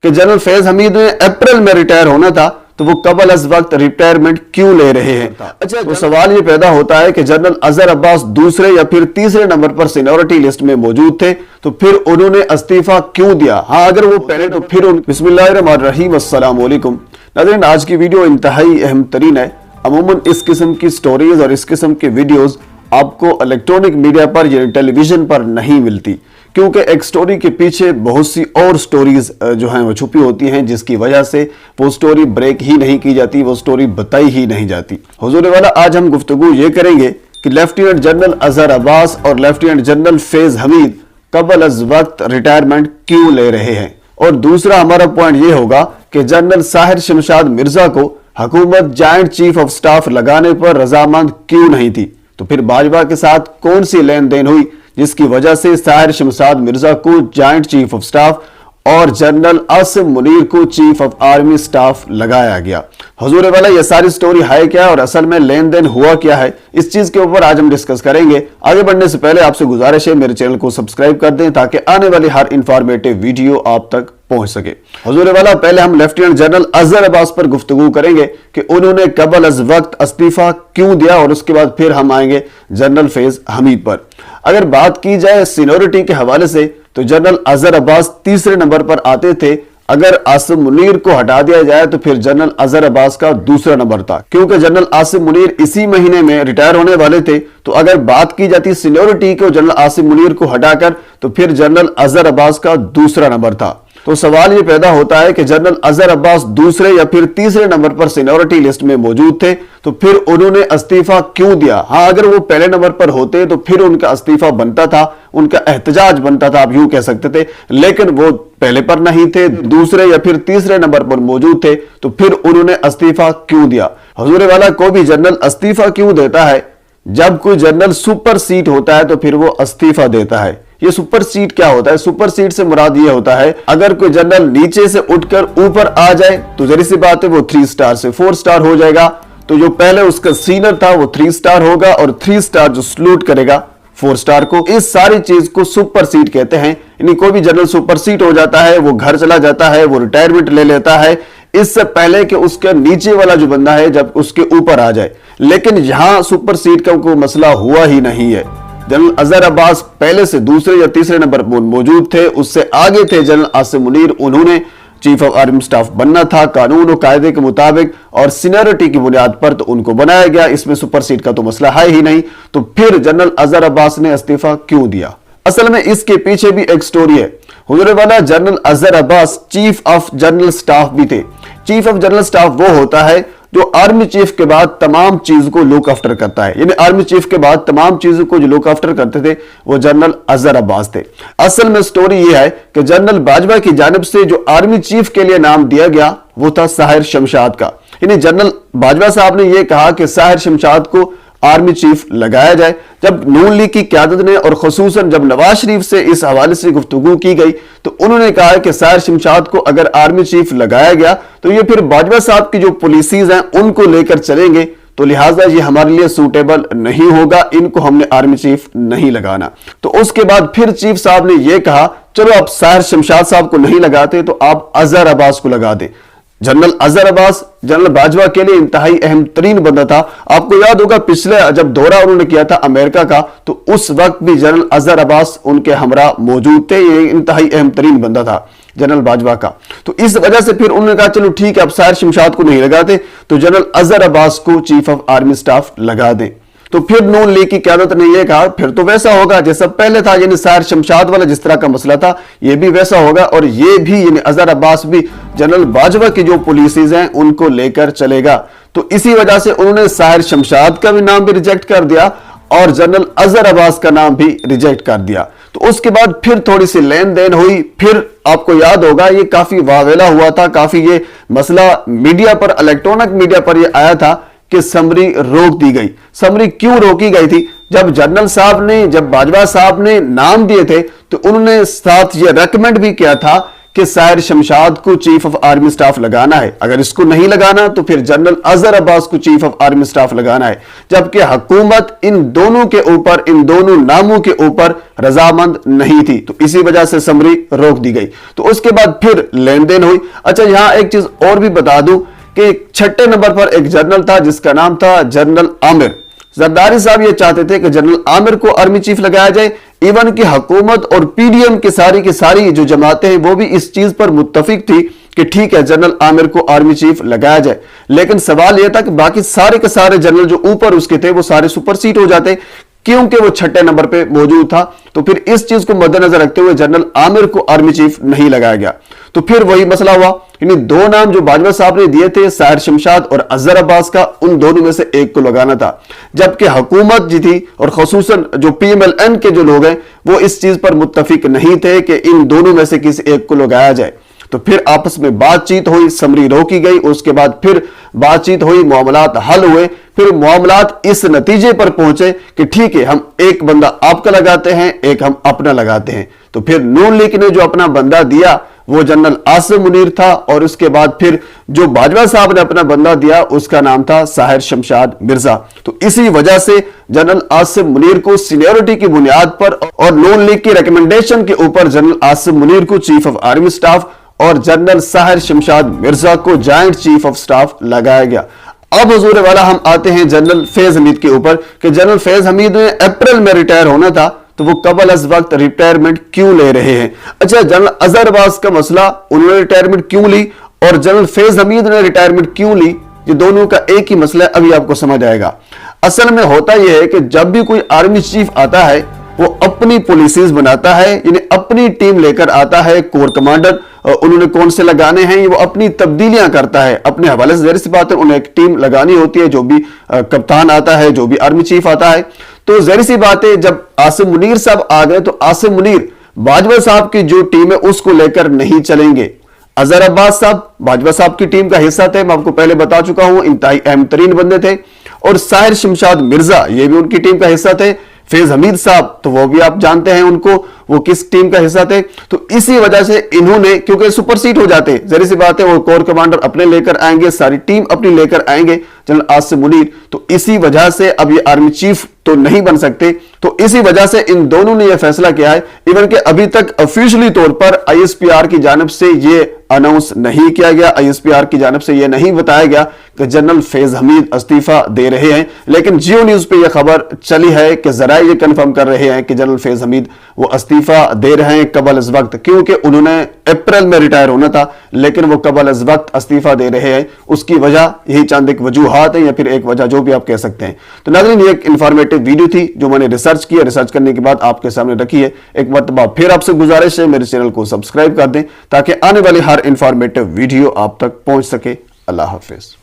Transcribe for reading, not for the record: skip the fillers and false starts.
कि जनरल फैज हमीद ने अप्रैल में रिटायर होना था, तो वो कबल अज वक्त रिटायरमेंट क्यों ले रहे हैं। अच्छा, तो सवाल ये पैदा होता है कि जनरल अजहर अब्बास दूसरे या फिर तीसरे नंबर पर सीनियरिटी लिस्ट में मौजूद थे, तो फिर उन्होंने इस्तीफा क्यों दिया। हाँ, अगर वो पहले तो फिर बिस्मिल्लाहिर्रहमानिर्रहीम, अस्सलाम वालेकुम नाज़रीन। आज की वीडियो इंतहाई अहम तरीन है। अमूमन इस किस्म की स्टोरीज और इस किस्म के वीडियोस आपको इलेक्ट्रॉनिक मीडिया पर या टेलीविजन पर नहीं मिलती, क्योंकि एक स्टोरी के पीछे बहुत सी और स्टोरीज जो हैं वो छुपी होती हैं, जिसकी वजह से वो स्टोरी ब्रेक ही नहीं की जाती, वो स्टोरी बताई ही नहीं जाती। हुजूर वाला, आज हम गुफ्तगू ये करेंगे कि लेफ्टिनेंट जनरल अजहर अब्बास और लेफ्टिनेंट जनरल फैज हमीद कबल अज वक्त रिटायरमेंट क्यों ले रहे हैं। और दूसरा हमारा पॉइंट ये होगा कि जनरल साहिर शमशाद मिर्जा को हुकूमत जॉइंट चीफ ऑफ स्टाफ लगाने पर रजामंद क्यों नहीं थी। तो फिर बाजवा के साथ कौन सी लेन देन हुई जिसकी वजह से साहिर शमशाद मिर्जा को जॉइंट चीफ ऑफ स्टाफ और जनरल आसिम मुनीर को चीफ ऑफ आर्मी स्टाफ लगाया गया। हुजूर वाला, ये सारी स्टोरी है क्या और असल में लेन देन हुआ क्या है, इस चीज के ऊपर आज हम डिस्कस करेंगे। आगे बढ़ने से पहले आपसे गुजारिश है मेरे चैनल को सब्सक्राइब कर दें ताकि आने वाली हर इंफॉर्मेटिव वीडियो आप तक पहुंच सके। हुजूर वाला, पहले हम लेफ्टिनेंट जनरल अजहर अब्बास पर गुफ्तगू करेंगे कि उन्होंने कबल अज वक्त इस्तीफा क्यों दिया, और उसके बाद फिर हम आएंगे जनरल फैज हमीद पर। अगर बात की जाए सीनियरिटी के हवाले से, तो जनरल अजहर अब्बास तीसरे नंबर पर आते थे। अगर आसिम मुनीर को हटा दिया जाए तो फिर जनरल अजहर अब्बास का दूसरा नंबर था, क्योंकि जनरल आसिम मुनीर इसी महीने में रिटायर होने वाले थे। तो अगर बात की जाती सीनियरिटी को जनरल आसिम मुनीर को हटाकर, तो फिर जनरल अजहर अब्बास का दूसरा नंबर था। तो सवाल ये पैदा होता है कि जनरल अजहर अब्बास दूसरे या फिर तीसरे नंबर पर सीनियरिटी लिस्ट में मौजूद थे, तो फिर उन्होंने इस्तीफा क्यों दिया। हाँ, अगर वो पहले नंबर पर होते तो फिर उनका इस्तीफा बनता था, उनका एहतजाज बनता था, आप यूं कह सकते थे। लेकिन वो पहले पर नहीं थे, दूसरे या फिर तीसरे नंबर पर मौजूद थे, तो फिर उन्होंने इस्तीफा क्यों दिया। हुजूर वाला, कोई भी जनरल इस्तीफा क्यों देता है? जब कोई जनरल सुपर सीट होता है तो फिर वो इस्तीफा देता है। ये सुपर सीट क्या होता है? सुपर सीट से मुराद ये होता है, अगर कोई जनरल नीचे से उठकर ऊपर आ जाए तो जरी सी बात है वो 3 स्टार से 4 स्टार हो जाएगा। तो जो पहले उसका सीनियर था वो 3 स्टार होगा, और 3 स्टार जो सलूट करेगा 4 स्टार को। इस सारी चीज को सुपर सीट कहते हैं। यानी कोई भी जनरल सुपर सीट हो जाता है, वो घर चला जाता है, वो रिटायरमेंट ले लेता है, इससे पहले कि उसके नीचे वाला जो बंदा है जब उसके ऊपर आ जाए। लेकिन यहां सुपर सीट का कोई मसला हुआ ही नहीं है। जनरल अजहर अब्बास पहले से दूसरे या तीसरे नंबर पर मौजूद थे, उससे आगे थे जनरल आसिम मुनीर। उन्होंने चीफ ऑफ आर्मी स्टाफ बनना था कानून और कायदे के मुताबिक, और सीनियरिटी की बुनियाद पर तो उनको बनाया गया। इसमें सुपर सीट का तो मसला है ही नहीं। तो फिर जनरल अजहर अब्बास ने इस्तीफा क्यों दिया? असल में इसके पीछे भी एक स्टोरी है। हुजूर वाला, general Azhar Abbas chief of general staff भी थे। चीफ ऑफ जनरल स्टाफ वो होता है जो आर्मी चीफ के बाद तमाम चीजों को लुक आफ्टर करता है। यानी आर्मी चीफ के बाद तमाम चीजों को जो लुक आफ्टर करते थे वो जनरल अजहर अब्बास थे। असल में स्टोरी ये है कि जनरल बाजवा की जानिब से जो आर्मी चीफ के लिए नाम दिया गया वो था साहिर शमशाद का। यानी जनरल बाजवा साहब ने यह कहा कि साहिर शमशाद को आर्मी चीफ लगाया जाए। जब नून लीग की क्यादत ने और खुसूसन जब नवाज शरीफ से इस हवाले से गुफ्तगू की गई, तो उन्होंने कहा कि साहिर शमशाद को अगर आर्मी चीफ लगाया गया तो ये फिर बाजवा साहब की जो पॉलिसीज हैं उनको लेकर चलेंगे, तो लिहाजा ये हमारे लिए सूटेबल नहीं होगा, इनको हमने आर्मी चीफ नहीं लगाना। तो उसके बाद फिर चीफ साहब ने यह कहा, चलो आप साहिर शमशाद साहब को नहीं लगाते तो आप अजहर अब्बास को लगा दें। जनरल अजहर अब्बास जनरल बाजवा के लिए इंतहाई अहम तरीन बंदा था। आपको याद होगा पिछले जब दौरा उन्होंने किया था अमेरिका का, तो उस वक्त भी जनरल अजहर अब्बास उनके हमरा मौजूद थे। ये इंतहाई अहम तरीन बंदा था जनरल बाजवा का। तो इस वजह से फिर उन्होंने कहा चलो ठीक है, अब साहिर शमशाद को नहीं लगाते तो जनरल अजहर अब्बास को चीफ ऑफ आर्मी स्टाफ लगा दें। तो फिर नून लीग की क्यादत ने यह कहा फिर तो वैसा होगा जैसा पहले था, यानी साहिर शमशाद वाला जिस तरह का मसला था ये भी वैसा होगा, और ये भी यानी अजहर अब्बास भी जनरल बाजवा की जो पॉलिसीज हैं उनको लेकर चलेगा। तो इसी वजह से उन्होंने साहिर शमशाद का भी नाम भी रिजेक्ट कर दिया और जनरल अजहर अब्बास का नाम भी रिजेक्ट कर दिया। तो उसके बाद फिर थोड़ी सी लेन देन हुई। फिर आपको याद होगा ये काफी वावेला हुआ था, काफी ये मसला मीडिया पर, इलेक्ट्रॉनिक मीडिया पर ये आया था कि समरी रोक दी गई। समरी क्यों रोकी गई थी? जब जनरल साहब ने, जब बाजवा साहब ने नाम दिए थे तो उन्होंने साथ ये रेकमेंड भी किया था कि साहिर शमशाद को चीफ ऑफ आर्मी स्टाफ लगाना है, अगर इसको नहीं लगाना तो फिर जनरल अजहर अब्बास को चीफ ऑफ आर्मी स्टाफ लगाना है, जबकि हुकूमत इन दोनों के ऊपर, इन दोनों नामों के ऊपर रजामंद नहीं थी। तो इसी वजह से समरी रोक दी गई। तो उसके बाद फिर लेन देन हुई। अच्छा, यहां एक चीज और भी बता दूं कि 6 नंबर पर एक जनरल था जिसका नाम था जनरल आमिर। जरदारी साहब ये चाहते थे कि जनरल आमिर को आर्मी चीफ लगाया जाए। इवन की हुकूमत और पीडीएम की सारी जो जमातें हैं वो भी इस चीज पर मुत्तफिक थी कि ठीक है जनरल आमिर को आर्मी चीफ लगाया जाए। लेकिन सवाल यह था कि बाकी सारे के सारे जनरल जो ऊपर उसके थे वो सारे सुपरसीड हो जाते क्योंकि वो 6 नंबर पे मौजूद था। तो फिर इस चीज को मद्देनजर रखते हुए जनरल आमिर को आर्मी चीफ नहीं लगाया गया। तो फिर वही मसला हुआ, यानी 2 नाम जो बाजवा साहब ने दिए थे, साहिर शमशाद और अजहर अब्बास का, उन दोनों में से एक को लगाना था। जबकि हुकूमत जी थी और खसूसन जो PMLN के जो लोग हैं वो इस चीज पर मुत्तफिक नहीं थे कि इन दोनों में से किसी एक को लगाया जाए। तो फिर आपस में बातचीत हुई, समरी रोकी गई, उसके बाद फिर बातचीत हुई, मामलात हल हुए। फिर मामलात इस नतीजे पर पहुंचे कि ठीक है हम एक बंदा आपका लगाते हैं, एक हम अपना लगाते हैं। तो फिर नून लीग ने जो अपना बंदा दिया वो जनरल आसिम मुनीर था, और उसके बाद फिर जो बाजवा साहब ने अपना बंदा दिया उसका नाम था साहिर शमशाद मिर्जा। तो इसी वजह से जनरल आसिम मुनीर को सीनियरिटी की बुनियाद पर और नून लीग की रिकमेंडेशन के ऊपर जनरल आसिम मुनीर को चीफ ऑफ आर्मी स्टाफ और जनरल साहिर शमशाद मिर्जा को जॉइंट चीफ ऑफ स्टाफ लगाया गया। अब हुजूर वाला हम आते हैं जनरल फैज हमीद के ऊपर कि जनरल फैज हमीद ने अप्रैल में रिटायर होना था, तो वो कबल अज वक्त रिटायरमेंट क्यों ले रहे हैं। अच्छा, जनरल अजहर अब्बास का मसला, उन्होंने रिटायरमेंट क्यों ली और जनरल फैज हमीद ने रिटायरमेंट क्यों ली, ये दोनों का एक ही मसला है, अभी आपको समझ आएगा। असल में होता यह है कि जब भी कोई आर्मी चीफ आता है वो अपनी पॉलिसीज बनाता है, यानी अपनी टीम लेकर आता है। कोर कमांडर उन्होंने कौन से लगाने हैं वो अपनी तब्दीलियां करता है अपने हवाले से। ज़ाहिर सी बात है उन्हें एक टीम लगानी होती है, जो भी कप्तान आता है, जो भी आर्मी चीफ आता है। तो ज़ाहिर सी बात है जब आसिम मुनीर साहब आ गए तो आसिम मुनीर बाजवा साहब की जो टीम है उसको लेकर नहीं चलेंगे। अजहर अब्बास साहब बाजवा साहब की टीम का हिस्सा थे, मैं आपको पहले बता चुका हूं, इंतहाई अहम तरीन बंदे थे। और साहिर शमशाद मिर्जा ये भी उनकी टीम का हिस्सा थे। फैज हमीद साहब तो वो भी आप जानते हैं उनको, वो किस टीम का हिस्सा थे। तो इसी वजह से इन्होंने, क्योंकि सुपरसीड हो जाते, जरी सी बात है वो कोर कमांडर अपने लेकर आएंगे, सारी टीम अपनी लेकर आएंगे जनरल आसिम मुनीर, तो इसी वजह से अब ये आर्मी चीफ तो नहीं बन सकते। तो इसी वजह से इन दोनों ने यह फैसला किया है। इवन के अभी तक ऑफिशियली तौर पर ISPR की जानिब से ये अनाउंस नहीं किया गया, ISPR की जानिब से यह नहीं बताया गया कि जनरल फैज हमीद इस्तीफा दे रहे हैं। लेकिन जियो न्यूज पे यह खबर चली है कि जरा ये कंफर्म कर रहे हैं कि जनरल फैज हमीद वो इस्तीफा दे रहे हैं कबल इस वक्त, क्योंकि उन्होंने अप्रैल में रिटायर होना था लेकिन वो कबल इस वक्त इस्तीफा दे रहे हैं। उसकी वजह यही चंद एक वजूहात है या फिर एक वजह, जो भी आप कह सकते हैं। तो नाज़रीन ये एक इंफॉर्मेटिव वीडियो थी जो मैंने रिसर्च किया, रिसर्च करने के बाद आपके सामने रखी है। एक मरतबा फिर आपसे गुजारिश है मेरे चैनल को सब्सक्राइब कर दें ताकि आने वाली हर इंफॉर्मेटिव वीडियो आप तक पहुंच सके। अल्लाह हाफिज।